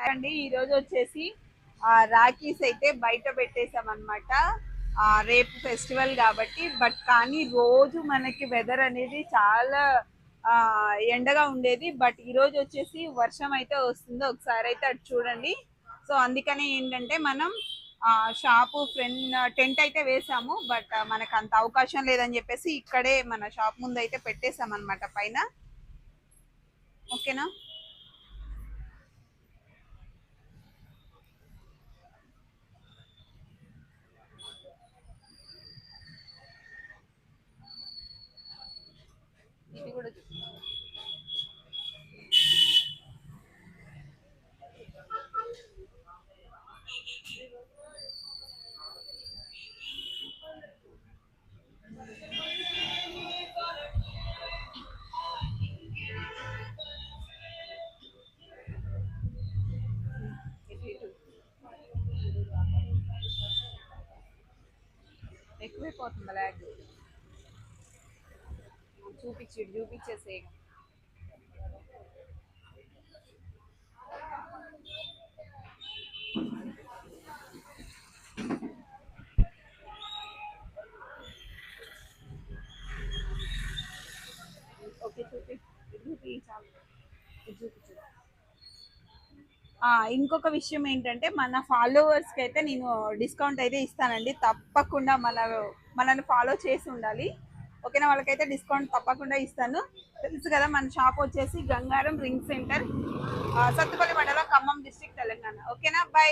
అండి ఈరోజు వచ్చేసి రాఖీస్ అయితే బయట పెట్టేసాం అనమాట. రేపు ఫెస్టివల్ కాబట్టి కానీ రోజు మనకి వెదర్ అనేది చాలా ఆ ఎండగా ఉండేది. బట్ ఈ రోజు వచ్చేసి వర్షం అయితే వస్తుందో ఒకసారి అయితే అటు చూడండి. సో అందుకని ఏంటంటే మనం షాపు ఫ్రెండ్ టెంట్ అయితే వేసాము. బట్ మనకు అంత అవకాశం లేదని చెప్పేసి ఇక్కడే మన షాప్ ముందు అయితే పెట్టేసాం అనమాట పైన. ఓకేనా. ఇది కూడా ఎక్కువైపోతుంది బ్లాక్. చూపించేసే. ఓకే చూపి చాలు. చూపించు. ఇంకొక విషయం ఏంటంటే మన ఫాలోవర్స్కి అయితే నేను డిస్కౌంట్ అయితే ఇస్తానండి. తప్పకుండా మనల్ని ఫాలో చేసి ఉండాలి. ఓకేనా. వాళ్ళకైతే డిస్కౌంట్ తప్పకుండా ఇస్తాను. తెలుసు కదా మన షాప్ వచ్చేసి గంగారం రింగ్ సెంటర్, సత్తుపల్లి మండలం, ఖమ్మం డిస్ట్రిక్ట్, తెలంగాణ. ఓకేనా. బై.